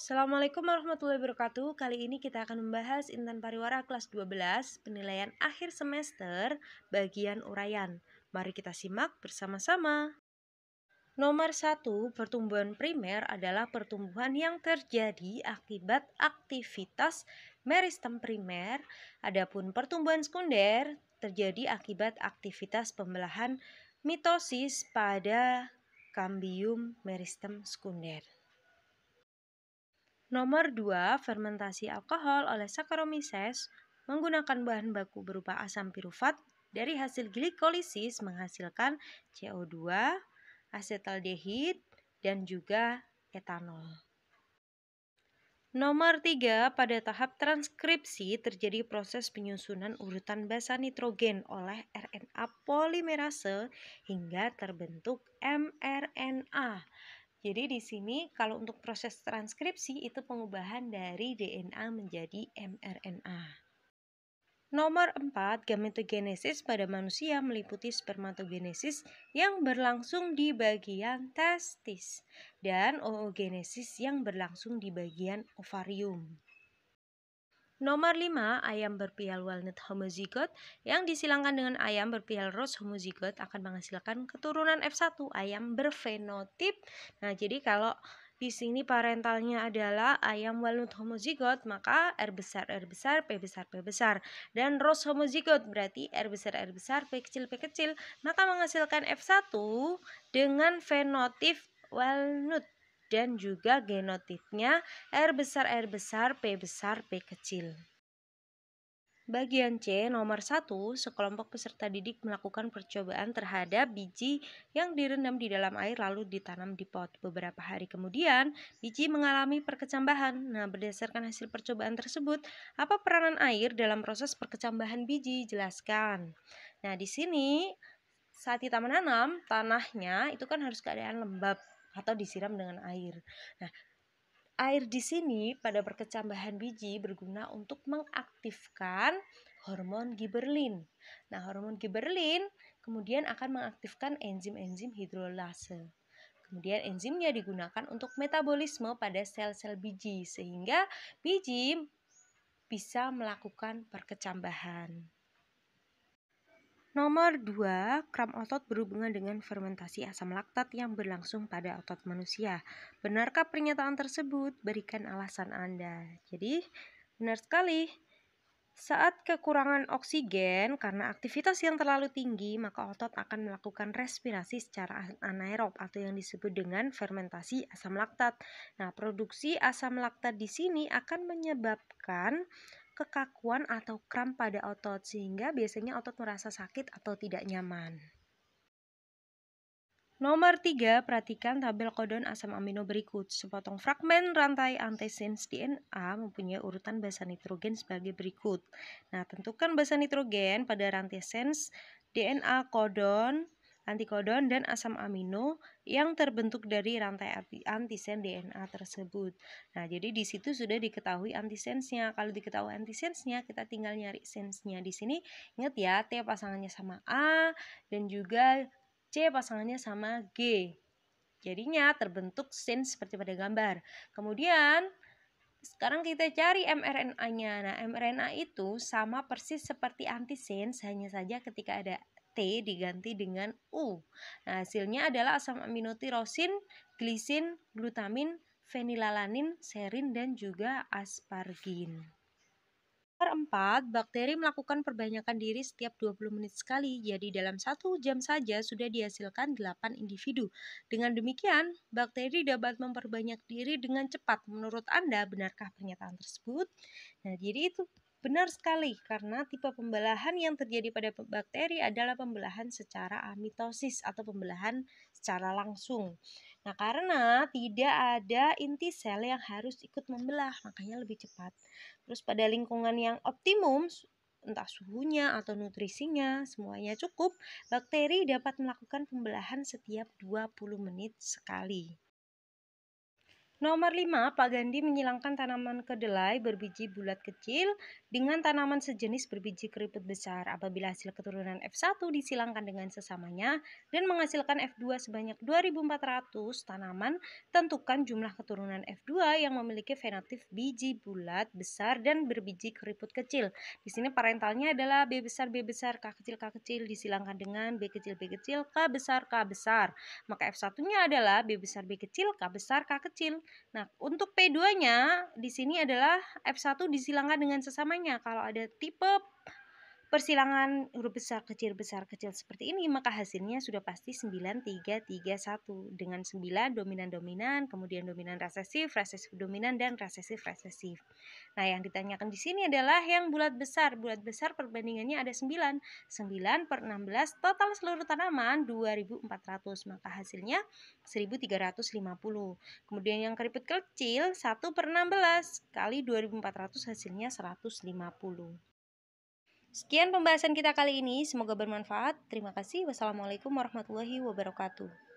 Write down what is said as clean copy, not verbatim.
Assalamualaikum warahmatullahi wabarakatuh. Kali ini kita akan membahas Intan Pariwara kelas 12, penilaian akhir semester, bagian uraian. Mari kita simak bersama-sama. Nomor 1, pertumbuhan primer adalah pertumbuhan yang terjadi akibat aktivitas meristem primer. Adapun pertumbuhan sekunder terjadi akibat aktivitas pembelahan mitosis pada kambium meristem sekunder. Nomor 2, fermentasi alkohol oleh Saccharomyces menggunakan bahan baku berupa asam pirufat dari hasil glikolisis menghasilkan CO2, asetaldehid, dan juga etanol. Nomor 3, pada tahap transkripsi terjadi proses penyusunan urutan basa nitrogen oleh RNA polimerase hingga terbentuk mRNA. Jadi di sini kalau untuk proses transkripsi itu pengubahan dari DNA menjadi mRNA. Nomor 4, gametogenesis pada manusia meliputi spermatogenesis yang berlangsung di bagian testis dan oogenesis yang berlangsung di bagian ovarium. Nomor 5, ayam berpial walnut homozigot yang disilangkan dengan ayam berpial rose homozigot akan menghasilkan keturunan F1 ayam berfenotip. Nah, jadi kalau di sini parentalnya adalah ayam walnut homozigot, maka R besar, P besar, P besar. Dan rose homozigot berarti R besar, P kecil, maka menghasilkan F1 dengan fenotip walnut. Dan juga genotipnya R besar, P besar, P kecil. Bagian C, nomor 1, sekelompok peserta didik melakukan percobaan terhadap biji yang direndam di dalam air lalu ditanam di pot. Beberapa hari kemudian, biji mengalami perkecambahan. Nah, berdasarkan hasil percobaan tersebut, apa peranan air dalam proses perkecambahan biji? Jelaskan. Nah, di sini saat kita menanam, tanahnya itu kan harus keadaan lembab atau disiram dengan air. Nah, air di sini pada perkecambahan biji berguna untuk mengaktifkan hormon giberlin. Nah, hormon giberlin kemudian akan mengaktifkan enzim-enzim hidrolase. Kemudian enzimnya digunakan untuk metabolisme pada sel-sel biji sehingga biji bisa melakukan perkecambahan. Nomor 2, kram otot berhubungan dengan fermentasi asam laktat yang berlangsung pada otot manusia. Benarkah pernyataan tersebut? Berikan alasan Anda. Jadi, benar sekali. Saat kekurangan oksigen karena aktivitas yang terlalu tinggi, maka otot akan melakukan respirasi secara anaerob atau yang disebut dengan fermentasi asam laktat. Nah, produksi asam laktat di sini akan menyebabkan kekakuan atau kram pada otot sehingga biasanya otot merasa sakit atau tidak nyaman. Nomor 3, perhatikan tabel kodon asam amino berikut. Sepotong fragmen rantai antisens DNA mempunyai urutan basa nitrogen sebagai berikut. Nah, tentukan basa nitrogen pada rantai sens DNA kodon, antikodon, dan asam amino yang terbentuk dari rantai antisen DNA tersebut. Nah, jadi di situ sudah diketahui antisensnya. Kalau diketahui antisensnya, kita tinggal nyari sensnya. Di sini ingat ya, T pasangannya sama A dan juga C pasangannya sama G. Jadinya terbentuk sens seperti pada gambar. Kemudian sekarang kita cari mRNA-nya. Nah, mRNA itu sama persis seperti antisens, hanya saja ketika ada T diganti dengan U. Nah, hasilnya adalah asam amino tirosin, glisin, glutamin, fenilalanin, serin, dan juga aspargin. Nomor 4, bakteri melakukan perbanyakan diri setiap 20 menit sekali. Jadi dalam 1 jam saja sudah dihasilkan 8 individu. Dengan demikian, bakteri dapat memperbanyak diri dengan cepat. Menurut Anda, benarkah pernyataan tersebut? Nah, jadi itu benar sekali karena tipe pembelahan yang terjadi pada bakteri adalah pembelahan secara amitosis atau pembelahan secara langsung. Nah, karena tidak ada inti sel yang harus ikut membelah, makanya lebih cepat. Terus pada lingkungan yang optimum, entah suhunya atau nutrisinya, semuanya cukup, bakteri dapat melakukan pembelahan setiap 20 menit sekali. Nomor 5, Pak Gandhi menyilangkan tanaman kedelai berbiji bulat kecil dengan tanaman sejenis berbiji keriput besar. Apabila hasil keturunan F1 disilangkan dengan sesamanya dan menghasilkan F2 sebanyak 2.400 tanaman, tentukan jumlah keturunan F2 yang memiliki fenotip biji bulat besar dan berbiji keriput kecil. Di sini parentalnya adalah B besar, K kecil, disilangkan dengan B kecil, K besar. Maka F1-nya adalah B besar, K kecil. Nah, untuk P2-nya di sini adalah F1 disilangkan dengan sesamanya. Kalau ada tipe persilangan huruf besar kecil seperti ini, maka hasilnya sudah pasti 9331 dengan 9 dominan-dominan, kemudian dominan resesif dominan, dan resesif. Nah, yang ditanyakan di sini adalah yang bulat besar. Bulat besar perbandingannya ada 9. 9 per 16, total seluruh tanaman 2400, maka hasilnya 1350. Kemudian yang keriput kecil 1 per 16 kali 2400, hasilnya 150. Sekian pembahasan kita kali ini, semoga bermanfaat. Terima kasih. Wassalamualaikum warahmatullahi wabarakatuh.